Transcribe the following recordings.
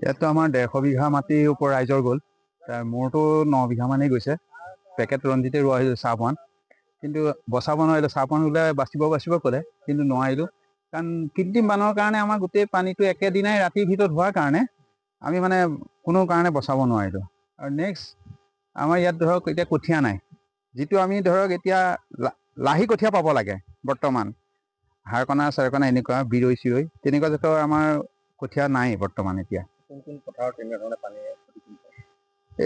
ইয়াততো আমাৰ 150 বিঘা মাটিৰ ওপৰ ৰাইজৰ গ'ল। মোৰতো 9 বিঘা মানেই গৈছে। পেকেট ৰঞ্জিতে ৰোৱা হৈছিল চাহপান, কিন্তু বচাব নোৱাৰিলোঁ। চাহপান ওলাই বাচিব ক'লে, কিন্তু নোৱাৰিলোঁ। কাৰণ কৃত্ৰিম বানৰ কাৰণে আমাৰ গোটেই পানীটো একেদিনাই ৰাতিৰ ভিতৰত হোৱাৰ কাৰণে আমি মানে কোনো কাৰণে বচাব নোৱাৰিলোঁ। আৰু নেক্সট আমাৰ ইয়াত ধৰক এতিয়া কঠীয়া নাই, যিটো আমি ধৰক এতিয়া লাহি কঠীয়া পাব লাগে বৰ্তমান। হাৰকণা চাৰকণা এনেকুৱা বিৰৈ চিৰৈ তেনেকুৱা জাতৰ আমাৰ কঠীয়া নাই বৰ্তমান এতিয়া। কোন পথাৰত তেনেধৰণে পানী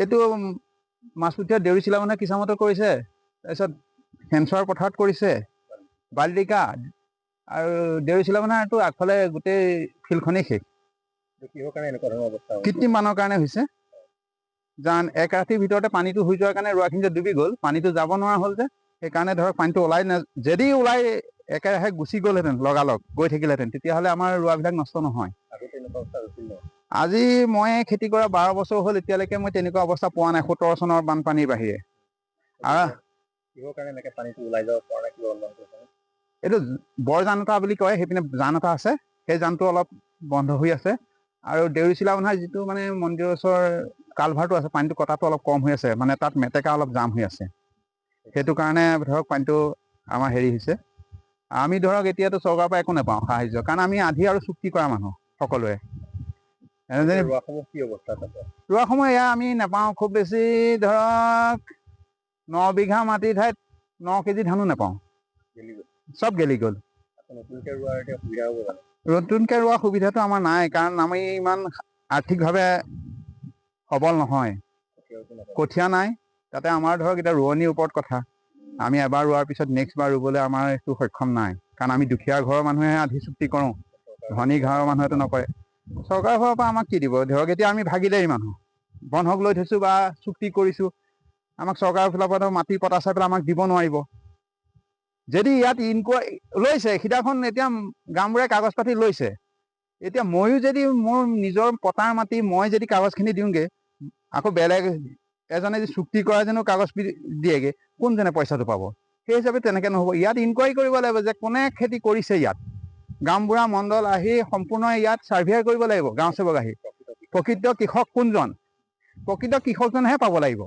এইটো মাছপুঠীয়া দেউৰী মানে কিচামতো কৰিছে, তাৰপিছত খেনচোৱাৰ পথাৰত কৰিছে, বালিকা আৰু দেউৰী চিলামানাটো আগফালে গোটেই ফিল্ডখনেই শেষ। কিহৰ কাৰণে এনেকুৱা ধৰণৰ অৱস্থা? কৃত্ৰিম বানৰ কাৰণে হৈছে। যান এক ৰাতিৰ ভিতৰতে পানীটো হৈ যোৱাৰ কাৰণে ৰোৱাখিনি যে ডুবি গ'ল, পানীটো যাব নোৱাৰা হ'ল যে, সেইকাৰণে ধৰক পানীটো ওলাই যদি ওলাই একেৰাহে গুচি গ'লহেঁতেন, লগালগ গৈ থাকিলেহেঁতেন, তেতিয়াহ'লে আমাৰ ৰোৱাবিলাক নষ্ট নহয়। আজি মই খেতি কৰা 12 বছৰ হ'ল, এতিয়ালৈকে মই তেনেকুৱা অৱস্থা পোৱা নাই 17 চনৰ বানপানীৰ বাহিৰে। কিহৰ কাৰণে এনেকৈ পানীটো ওলাই যাব পৰা নাই, কিবা অনুমান কৰিছে? এইটো বৰ জান এটা বুলি কয়, সেইপিনে জান এটা আছে, সেই জানটো অলপ বন্ধ হৈ আছে। আৰু দেউৰী চিলামনাৰ যিটো মানে মন্দিৰৰ ওচৰৰ কালভাৰটো আছে, পানীটো কটাটো অলপ কম হৈ আছে, মানে তাত মেটেকা অলপ জাম হৈ আছে। সেইটো কাৰণে ধৰক পানীটো আমাৰ হেৰি হৈছে। আমি ধৰক এতিয়াতো চৰকাৰৰ পৰা একো নাপাওঁ সাহায্য, কাৰণ আমি আধি আৰু চুক্তি কৰা মানুহ সকলোৱে। ৰোৱা সময় এয়া আমি নাপাওঁ, খুব বেছি ধৰক 9 বিঘা মাটিৰ ঠাইত 9 কেজি ধানো নাপাওঁ, চব গেলি গ'ল। নতুনকৈ ৰোৱা সুবিধাটো আমাৰ নাই, কাৰণ আমি ইমান আৰ্থিকভাৱে সবল নহয়। কঠীয়া নাই, তাতে আমাৰ ধৰক এতিয়া ৰোৱনীৰ ওপৰত কথা। আমি এবাৰ ৰোৱাৰ পিছত নেক্সট বাৰ ৰুবলৈ আমাৰ এইটো সক্ষম নাই, কাৰণ আমি দুখীয়া ঘৰৰ মানুহে আধি চুক্তি কৰোঁ, ধনী ঘৰৰ মানুহেতো নকৰে। চৰকাৰৰ ফালৰ পৰা আমাক কি দিব? ধৰক এতিয়া আমি ভাগিদাৰী মানুহ, বন্ধক লৈ থৈছোঁ বা চুক্তি কৰিছোঁ, আমাক চৰকাৰৰ ফালৰ পৰা মাটি পটা চাই পেলাই আমাক দিব নোৱাৰিব। যদি ইয়াত ইনকুৱাৰী লৈছে, সিদিনাখন এতিয়া গাঁওবুঢ়াই কাগজ পাতি লৈছে, এতিয়া ময়ো যদি মোৰ নিজৰ পটাৰ মাটি মই যদি কাগজখিনি দিওঁগৈ, আকৌ বেলেগ এজনে যদি চুক্তি কৰা যেনো কাগজ দিয়েগৈ, কোনজনে পইচাটো পাব? সেই হিচাপে তেনেকৈ নহ'ব। ইয়াত ইনকুৱাৰী কৰিব লাগিব যে কোনে খেতি কৰিছে। ইয়াত গাঁওবুঢ়া মণ্ডল আহি সম্পূৰ্ণ ইয়াত চাৰ্ভে কৰিব লাগিব, গাঁও সেৱক আহি। প্ৰকৃত কৃষক কোনজন? প্ৰকৃত কৃষকজনহে পাব লাগিব।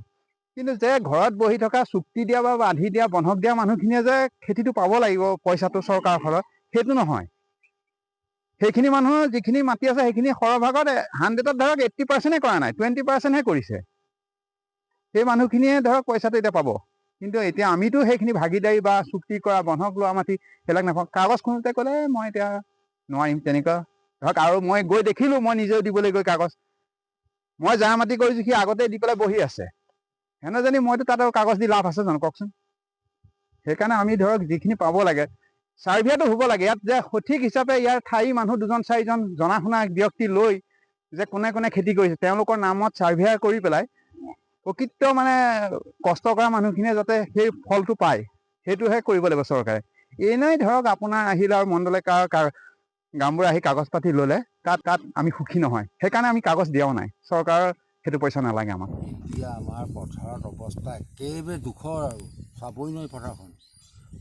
কিন্তু যে ঘৰত বহি থকা চুক্তি দিয়া বা আধি দিয়া বন্ধক দিয়া মানুহখিনিয়ে যে খেতিটো পাব লাগিব পইচাটো চৰকাৰৰ ফলত, সেইটো নহয়। সেইখিনি মানুহৰ যিখিনি মাটি আছে, সেইখিনি সৰহভাগত 100ত ধৰক 80% কৰা নাই, 20%হে কৰিছে। সেই মানুহখিনিয়ে ধৰক পইচাটো এতিয়া পাব, কিন্তু এতিয়া আমিতো সেইখিনি ভাগিদাৰী বা চুক্তি কৰা বন্ধক লোৱা মাটি সেইবিলাক নাপাওঁ। কাগজ খোনোতে ক'লে মই এতিয়া নোৱাৰিম তেনেকুৱা ধৰক। আৰু মই গৈ দেখিলোঁ, মই নিজেও দিবলৈ গৈ কাগজ, মই যাৰ মাটি কৰিছোঁ সি আগতে দি পেলাই বহি আছে, সেনেজনী মইতো তাত আৰু কাগজ দি লাভ আছে জানো কওকচোন? সেইকাৰণে আমি ধৰক যিখিনি পাব লাগে, চাৰ্ভেটো হ'ব লাগে ইয়াত, যে সঠিক হিচাপে ইয়াৰ ঠাই মানুহ 2-4জন জনা শুনা ব্যক্তি লৈ যে কোনে কোনে খেতি কৰিছে, তেওঁলোকৰ নামত চাৰ্ভে কৰি পেলাই প্ৰকৃত মানে কষ্ট কৰা মানুহখিনিয়ে যাতে সেই ফলটো পায়, সেইটোহে কৰিব লাগিব চৰকাৰে। এনেই ধৰক আপোনাৰ আহিলে আৰু মণ্ডলে গাঁওবুঢ়াই আহি কাগজ পাতি ল'লে, তাত আমি সুখী নহয়। সেইকাৰণে আমি কাগজ দিয়াও নাই, চৰকাৰৰ সেইটো পইচা নালাগে আমাক। এতিয়া আমাৰ পথাৰত অৱস্থা একেবাৰে দুখৰ, আৰু চাবই নোৱাৰি পথাৰখন।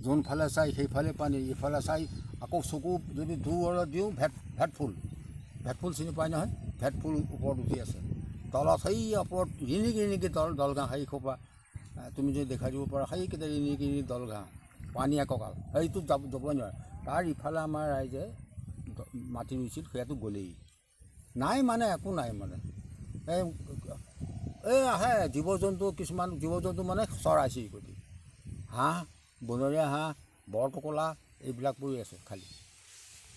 যোনফালে চাই সেইফালে পানী, ইফালে চাই আকৌ চকু যদি দূৰত দিওঁ ভেটফুল চিনি পাই নহয়? ভেটফুল ওপৰত উঠি আছে, তলত সেই ওপৰত ৰিণিকি দলঘাঁহ সেইসোপা তুমি যদি দেখাই দিব পাৰা, সেইকেইটা ৰিণিকি দলঘাঁহ, পানী একঁকাল, সেইটো যাবই নোৱাৰে। তাৰ ইফালে আমাৰ ৰাইজে মাটি ৰুইছিল, সেয়াটো গ'লেই নাই, মানে একো নাই। মানে এই আহে জীৱ জন্তু, কিছুমান জীৱ জন্তু মানে চৰাই চিৰিকটি, হাঁহ, বনৰীয়া হাঁহ, বৰটোকোলা এইবিলাক পৰি আছে খালী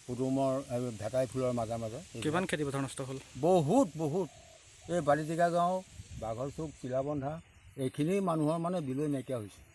পদুমৰ ভেটাই ফুলৰ মাজে মাজে। কিমান খেতি পথাৰ নষ্ট হ'ল? বহুত। এই বালিটিকা গাঁও, বাঘৰ চুক, চিলাবন্ধা, এইখিনি মানুহৰ মানে বিলৈ নাইকিয়া হৈছে।